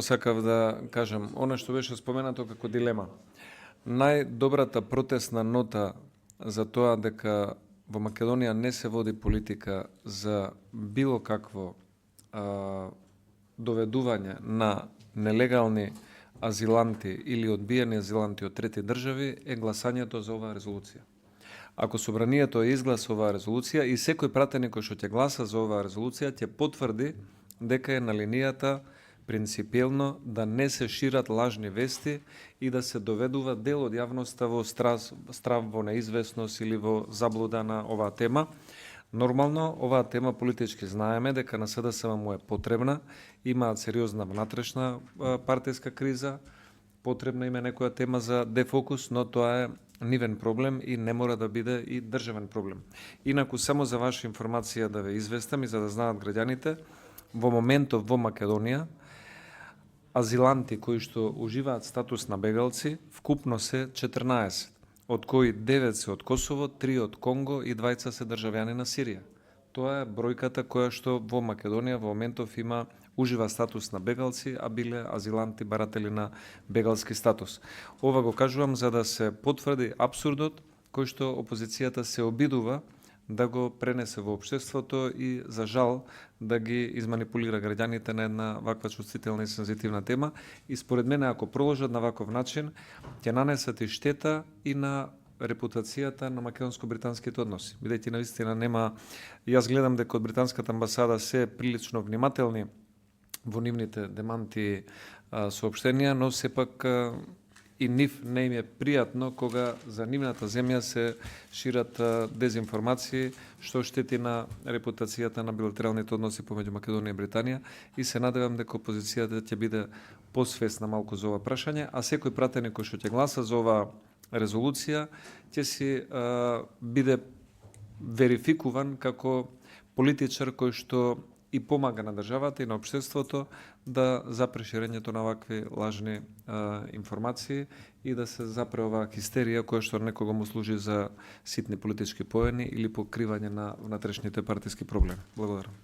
Сакав да кажам, она што беше споменато како дилема. Најдобрата протестна нота за тоа дека во Македонија не се води политика за било какво доведување на нелегални азиланти или одбиени азиланти од трети држави е гласањето за оваа резолуција. Ако собранието изгласа оваа резолуција и секој пратеник кој што ќе гласа за оваа резолуција ќе потврди дека е на линијата принципиелно да не се шират лажни вести и да се доведува дел од јавноста во страв, во неизвестност или во заблуда на оваа тема. Нормално, оваа тема политички знаеме дека на СДСМ му е потребна, имаат сериозна внатрешна партиска криза, потребна им е некоја тема за дефокус, но тоа е нивен проблем и не мора да биде и државен проблем. Инаку, само за ваша информација да ве известам и за да знаат граѓаните, во моментов во Македонија, азиланти кои што уживаат статус на бегалци, вкупно се 14, од кои 9 се од Косово, 3 од Конго и 2 се државјани на Сирија. Тоа е бројката која што во Македонија во моментов ужива статус на бегалци, а биле азиланти баратели на бегалски статус. Ова го кажувам за да се потврди абсурдот кој што опозицијата се обидува да го пренесе во општеството и за жал да ги изманипулира граѓаните на една ваква чувствителна и сензитивна тема. И според мене, ако продолжат на ваков начин, ќе нанесат и штета и на репутацијата на македонско-британските односи. Бидејќи навистина нема, јас гледам дека од британската амбасада се прилично внимателни во нивните деманти соопштенија, но сепак и нив не им е пријатно кога за нивната земја се шират дезинформации што штети на репутацијата на билатералните односи помеѓу Македонија и Британија, и се надевам дека опозицијата ќе биде посвесна малку за ова прашање, а секој пратеник кој што ќе гласа за оваа резолуција ќе си биде верификуван како политичар кој што и помага на државата и на општеството да запре ширењето на вакви лажни информации и да се запре оваа хистерија која што некого му служи за ситни политички поени или покривање на внатрешните партиски проблеми. Благодарам.